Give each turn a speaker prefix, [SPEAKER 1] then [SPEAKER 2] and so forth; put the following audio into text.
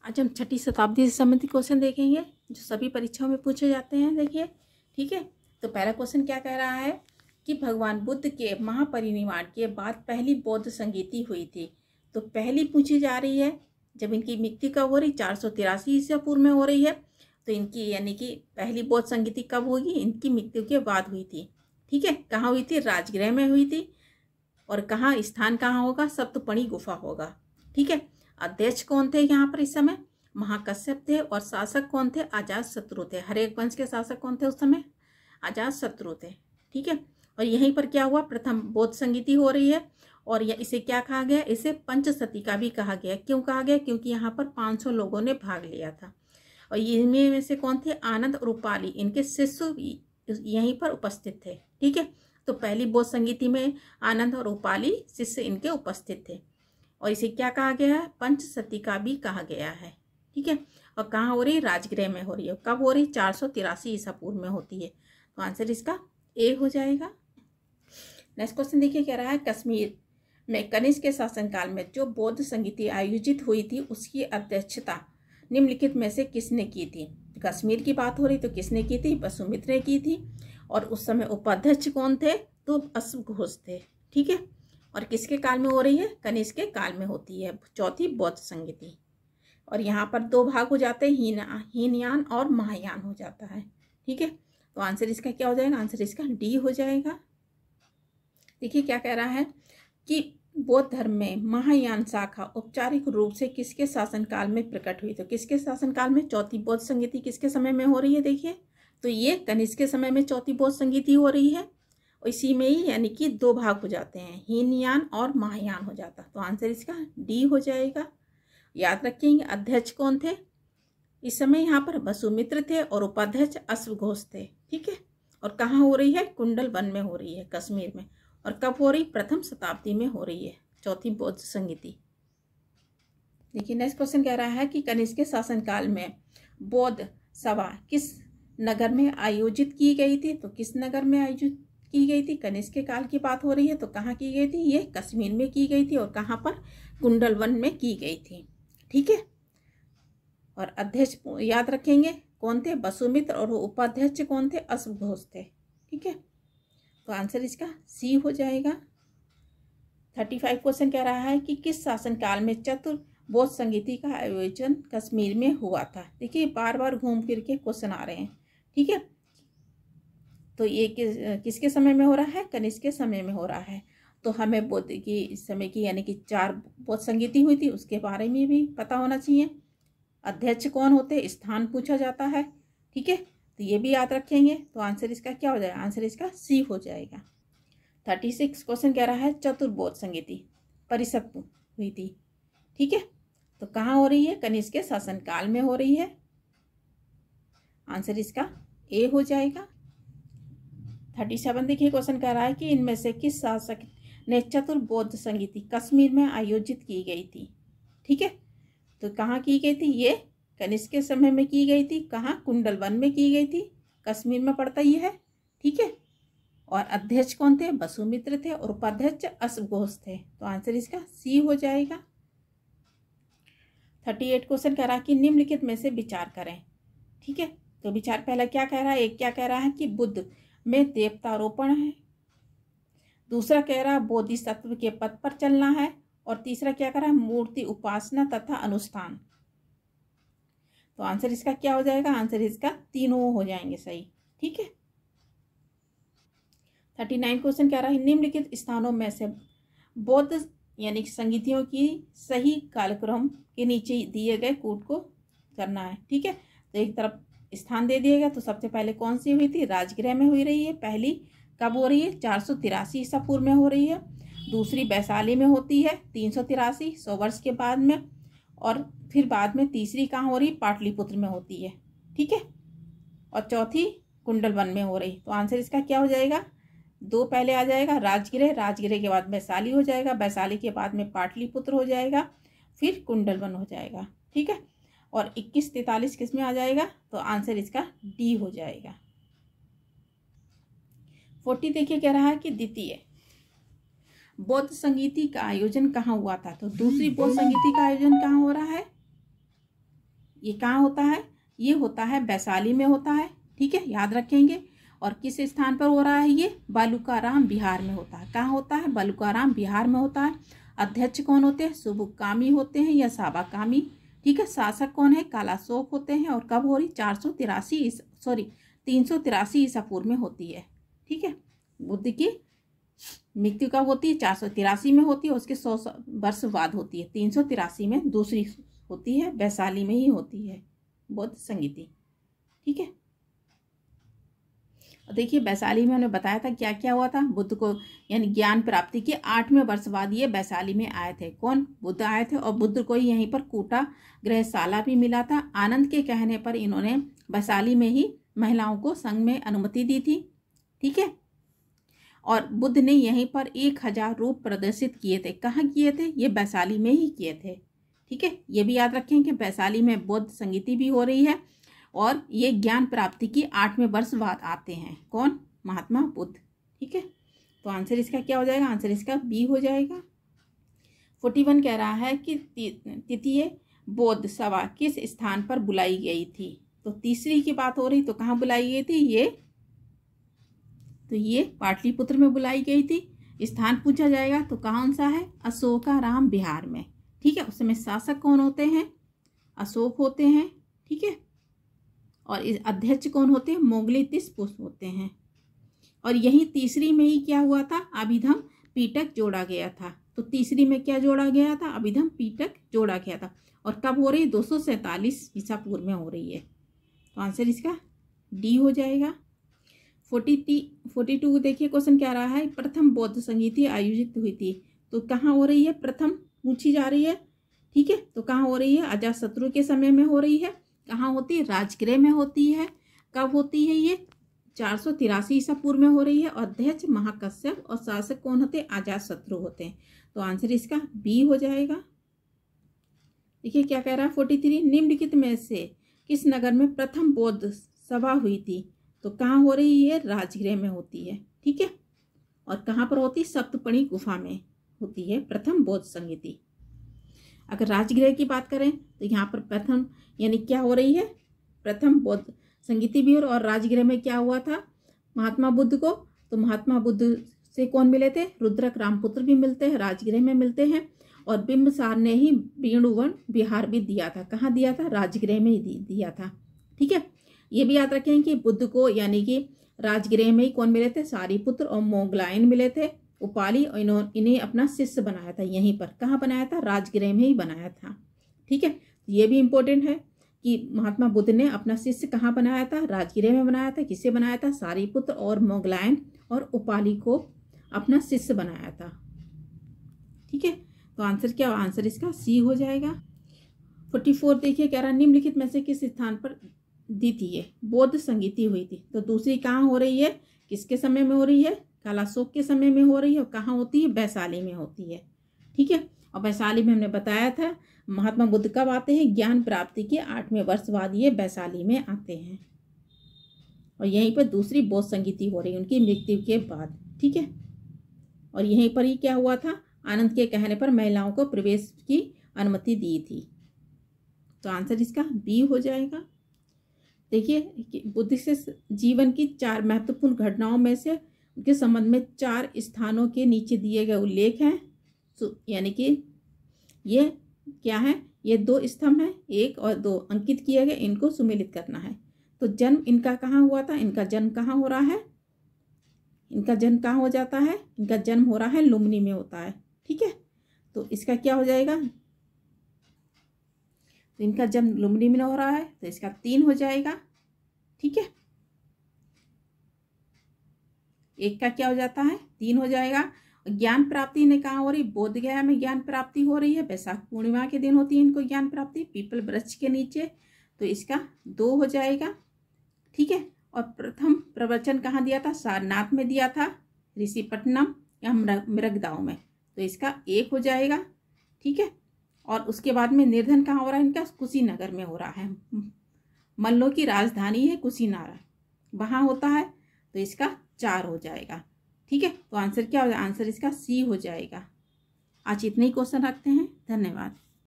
[SPEAKER 1] आज हम 6ठी शताब्दी से संबंधित क्वेश्चन देखेंगे जो सभी परीक्षाओं में पूछे जाते हैं। देखिए, ठीक है। तो पहला क्वेश्चन क्या कह रहा है कि भगवान बुद्ध के महापरिनिर्वाण के बाद पहली बौद्ध संगीति हुई थी। तो पहली पूछी जा रही है जब इनकी मृत्यु कब हो रही, 483 ईसा पूर्व में हो रही है। तो इनकी यानी कि पहली बौद्ध संगीति कब होगी, इनकी मृत्यु के बाद हुई थी। ठीक है, कहाँ हुई थी, राजगृह में हुई थी। और कहाँ, स्थान कहाँ होगा, सप्तपणी गुफा होगा। ठीक है। अध्यक्ष कौन थे यहाँ पर इस समय, महाकश्यप थे। और शासक कौन थे, अजातशत्रु थे। हर एक वंश के शासक कौन थे उस समय, अजातशत्रु थे। ठीक है। और यहीं पर क्या हुआ, प्रथम बौद्ध संगीति हो रही है। और इसे क्या कहा गया, इसे पंचसती का भी कहा गया। क्यों कहा गया, क्योंकि यहाँ पर 500 लोगों ने भाग लिया था। और इनमें में से कौन थे, आनंद और रूपाली, इनके शिष्य भी यहीं पर उपस्थित थे। ठीक है। तो पहली बौद्ध संगीति में आनंद और रूपाली शिष्य इनके उपस्थित थे। और इसे क्या कहा गया है, पंचसती का भी कहा गया है। ठीक है। और कहाँ हो रही है, राजगृह में हो रही है। कब हो रही, 483 ईसा पूर्व में होती है। तो आंसर इसका ए हो जाएगा। नेक्स्ट क्वेश्चन देखिए, कह रहा है कश्मीर में कनिष्क के शासनकाल में जो बौद्ध संगीति आयोजित हुई थी उसकी अध्यक्षता निम्नलिखित में से किसने की थी। कश्मीर की बात हो रही तो किसने की थी, वसुमित्र ने की थी। और उस समय उपाध्यक्ष कौन थे, तो अश्व घोष थे। ठीक है। और किसके काल में हो रही है, कनिष्क के काल में होती है चौथी बौद्ध संगीति। और यहाँ पर दो भाग हो जाते हैं, हीनयान और महायान हो जाता है। ठीक है। तो आंसर इसका क्या हो जाएगा, आंसर इसका डी हो जाएगा। देखिए क्या कह रहा है कि बौद्ध धर्म में महायान शाखा औपचारिक रूप से किसके शासनकाल में प्रकट हुई। तो किसके शासनकाल में, चौथी बौद्ध संगीति किसके समय में हो रही है। देखिए, तो ये कनिष्क के समय में चौथी बौद्ध संगीति हो रही है। और इसी में ही यानी कि दो भाग हो जाते हैं, हीनयान और महायान हो जाता। तो आंसर इसका डी हो जाएगा। याद रखेंगे अध्यक्ष कौन थे इस समय, यहाँ पर वसुमित्र थे और उपाध्यक्ष अश्व घोष थे। ठीक है। और कहाँ हो रही है, कुंडल वन में हो रही है, कश्मीर में। और कब हो रही, प्रथम शताब्दी में हो रही है चौथी बौद्ध संगीति। देखिए नेक्स्ट क्वेश्चन कह रहा है कि कनिष्क के शासनकाल में बौद्ध सभा किस नगर में आयोजित की गई थी। तो किस नगर में आयोजित की गई थी, कनिष्क के काल की बात हो रही है तो कहाँ की गई थी, ये कश्मीर में की गई थी। और कहाँ पर, कुंडल वन में की गई थी। ठीक है। और अध्यक्ष याद रखेंगे कौन थे, वसुमित्र। और उपाध्यक्ष कौन थे, अश्व घोष थे। ठीक है। तो आंसर इसका सी हो जाएगा। 35 क्वेश्चन कह रहा है कि किस शासनकाल में चतुर बौद्ध संगीति का आयोजन कश्मीर में हुआ था। देखिए बार बार घूम फिर के क्वेश्चन आ रहे हैं। ठीक है। तो ये किसके समय में हो रहा है, कनिष्क के समय में हो रहा है। तो हमें बौद्ध की इस समय की यानी कि 4 बौद्ध संगीति हुई थी उसके बारे में भी पता होना चाहिए। अध्यक्ष कौन होते, स्थान पूछा जाता है। ठीक है। तो ये भी याद रखेंगे। तो आंसर इसका क्या हो जाएगा, आंसर इसका सी हो जाएगा। 36 क्वेश्चन कह रहा है चतुर्बौद्ध संगीति परिषद हुई थी। ठीक है। तो कहाँ हो रही है, कनिष्क के शासनकाल में हो रही है। आंसर इसका ए हो जाएगा। 37 देखिए क्वेश्चन कह रहा है कि इनमें से किस शासक ने चतुर्बौद्ध संगीति कश्मीर में आयोजित की गई थी। ठीक है। तो कहाँ की गई थी, ये कनिष्क के समय में की गई थी। कहाँ, कुंडल वन में की गई थी, कश्मीर में पड़ता ही है। ठीक है। और अध्यक्ष कौन थे, वसुमित्र थे। और उपाध्यक्ष अश्व घोष थे। तो आंसर इसका सी हो जाएगा। 38 क्वेश्चन कह रहा है कि निम्नलिखित में से विचार करें। ठीक है। तो विचार पहला क्या कह रहा है, एक क्या कह रहा है कि बुद्ध में देवतारोपण है। दूसरा कह रहा है बोधिसत्व के पथ पर चलना है। और तीसरा क्या कह रहा है, मूर्ति उपासना तथा अनुष्ठान। तो आंसर इसका क्या हो जाएगा, आंसर इसका तीनों हो जाएंगे सही। ठीक है। 39 क्वेश्चन कह रहा है निम्नलिखित स्थानों में से बौद्ध यानी संगीतियों की सही कालक्रम के नीचे दिए गए कूट को करना है। ठीक है। तो एक तरफ स्थान दे दिएगा। तो सबसे पहले कौन सी हुई थी, राजगृह में हुई रही है। पहली कब हो रही है, 483 ईसा पूर्व में हो रही है। दूसरी वैशाली में होती है 383 100 वर्ष के बाद में। और फिर बाद में तीसरी कहाँ हो रही, पाटलिपुत्र में होती है। ठीक है। और चौथी कुंडल वन में हो रही। तो आंसर इसका क्या हो जाएगा, दो पहले आ जाएगा, राजगृह, राजगृह के बाद वैशाली हो जाएगा, वैशाली के बाद में पाटलिपुत्र हो जाएगा, फिर कुंडल वन हो जाएगा। ठीक है। और 21 43 किस में आ जाएगा, तो आंसर इसका डी हो जाएगा। 40 देखिए कह रहा है कि द्वितीय बौद्ध संगीति का आयोजन कहाँ हुआ था। तो दूसरी बौद्ध संगीति का आयोजन कहाँ हो रहा है, ये कहाँ होता है, ये होता है वैशाली में होता है, ठीक है, याद रखेंगे। और किस स्थान पर हो रहा है, ये बालूकाराम बिहार में होता है। कहाँ होता है, बालूकाराम बिहार में होता है। अध्यक्ष कौन होते हैं, सुबुकामी होते हैं या साबाकामी, ठीक है। शासक कौन है, कालाशोक होते हैं। और कब हो रही, 383 ईसा पूर्व में होती है, ठीक है। बुद्ध की मृत्यु कब होती है, 483 में होती है, उसके 100 वर्ष बाद होती है। 383 में दूसरी होती है, वैशाली में ही होती है बौद्ध संगीति, ठीक है। और देखिए वैशाली में हमने बताया था क्या क्या हुआ था, बुद्ध को यानी ज्ञान प्राप्ति के 8वें वर्ष बाद ये वैशाली में आए थे। कौन, बुद्ध आए थे। और बुद्ध को ही यहीं पर कूटा गृहशाला भी मिला था। आनंद के कहने पर इन्होंने वैशाली में ही महिलाओं को संघ में अनुमति दी थी, ठीक है। और बुद्ध ने यहीं पर 1000 रूप प्रदर्शित किए थे। कहाँ किए थे, ये वैशाली में ही किए थे, ठीक है। ये भी याद रखें कि वैशाली में बौद्ध संगीति भी हो रही है और ये ज्ञान प्राप्ति की 8वें वर्ष बाद आते हैं। कौन, महात्मा बुद्ध, ठीक है। तो आंसर इसका क्या हो जाएगा, आंसर इसका बी हो जाएगा। 41 कह रहा है कि तृतीय बौद्ध सभा किस स्थान पर बुलाई गई थी। तो तीसरी की बात हो रही, तो कहाँ बुलाई गई थी, ये पाटलिपुत्र में बुलाई गई थी। स्थान पूछा जाएगा तो कौन सा है, अशोकाराम बिहार में, ठीक है। उस समय शासक कौन होते हैं, अशोक होते हैं, ठीक है। और इस अध्यक्ष कौन होते हैं, मोगली-तिस्सपुस होते हैं। और यही तीसरी में ही क्या हुआ था, अभिधम पीटक जोड़ा गया था। तो तीसरी में क्या जोड़ा गया था, अभिधम पीटक जोड़ा गया था। और कब हो रही है, 247 ईसा पूर्व में हो रही है। तो आंसर इसका डी हो जाएगा। 42 देखिए क्वेश्चन क्या रहा है, प्रथम बौद्ध संगीति आयोजित हुई थी। तो कहाँ हो रही है, प्रथम पूछी जा रही है, ठीक है। तो कहाँ हो रही है, अजातशत्रु के समय में हो रही है। कहाँ होती है, राजगृह में होती है। कब होती है, ये 483 ईसा पूर्व में हो रही है। और अध्यक्ष महाकश्यप और शासक कौन होते हैं, अजातशत्रु होते हैं। तो आंसर इसका बी हो जाएगा। देखिए क्या कह रहा है 43, निम्नलिखित में से किस नगर में प्रथम बौद्ध सभा हुई थी। तो कहाँ हो रही है, राजगृह में होती है, ठीक है। और कहाँ पर होती है, सप्तपणी गुफा में होती है प्रथम बौद्ध संगीति। अगर राजगृह की बात करें तो यहाँ पर प्रथम यानी क्या हो रही है, प्रथम बौद्ध संगीति भी। और राजगृह में क्या हुआ था, महात्मा बुद्ध को, तो महात्मा बुद्ध से कौन मिले थे, रुद्रक रामपुत्र भी मिलते हैं, राजगृह में मिलते हैं। और बिंबसार ने ही वेणुवन विहार भी दिया था। कहाँ दिया था, राजगृह में ही दिया था, ठीक है। ये भी याद रखें कि बुद्ध को यानी कि राजगृह में ही कौन मिले थे, सारिपुत्र और मोगलायन मिले थे, उपाली। और इन्हें अपना शिष्य बनाया था। यहीं पर कहाँ बनाया था, राजगृह में ही बनाया था, ठीक है। ये भी इम्पोर्टेंट है कि महात्मा बुद्ध ने अपना शिष्य कहाँ बनाया था, राजगृह में बनाया था। किसे बनाया था, सारिपुत्र और मोगलायन और उपाली को अपना शिष्य बनाया था, ठीक है। तो आंसर क्या, आंसर इसका सी हो जाएगा। 44 देखिए कह रहा निम्नलिखित में से किस स्थान पर द्वितीय बौद्ध संगीति हुई थी। तो दूसरी कहाँ हो रही है, किसके समय में हो रही है, कालाशोक के समय में हो रही है। और कहाँ होती है, वैशाली में होती है, ठीक है। और वैशाली में हमने बताया था महात्मा बुद्ध कब आते हैं, ज्ञान प्राप्ति के 8वें वर्ष बाद ये वैशाली में आते हैं। और यहीं पर दूसरी बौद्ध संगीति हो रही है उनकी मृत्यु के बाद, ठीक है। और यहीं पर ही क्या हुआ था, आनंद के कहने पर महिलाओं को प्रवेश की अनुमति दी थी। तो आंसर इसका बी हो जाएगा। देखिए बुद्ध से जीवन की 4 महत्वपूर्ण घटनाओं में से उनके संबंध में 4 स्थानों के नीचे दिए गए उल्लेख हैं। यानी कि ये क्या है, ये 2 स्तंभ हैं, 1 और 2 अंकित किए गए, इनको सुमेलित करना है। तो जन्म इनका कहाँ हुआ था, इनका जन्म कहाँ हो रहा है, इनका जन्म कहाँ हो जाता है, इनका जन्म हो रहा है लुम्बिनी में होता है, ठीक है। तो इसका क्या हो जाएगा, तो इनका जन्म लुम्बिनी में हो रहा है तो इसका 3 हो जाएगा, ठीक है। एक का क्या हो जाता है, 3 हो जाएगा। ज्ञान प्राप्ति ने कहाँ हो रही, बोध गया में ज्ञान प्राप्ति हो रही है। वैशाख पूर्णिमा के दिन होती है इनको ज्ञान प्राप्ति, पीपल वृक्ष के नीचे। तो इसका 2 हो जाएगा, ठीक है। और प्रथम प्रवचन कहाँ दिया था, सारनाथ में दिया था, ऋषिपट्टनम या मृगदाव में। तो इसका 1 हो जाएगा, ठीक है। और उसके बाद में निर्धन कहाँ हो रहा है इनका, कुशीनगर में हो रहा है। मल्लों की राजधानी है कुशीनगर, वहाँ होता है। तो इसका 4 हो जाएगा, ठीक है। तो आंसर क्या हो जाएगा, आंसर इसका सी हो जाएगा। आज इतने ही क्वेश्चन रखते हैं, धन्यवाद।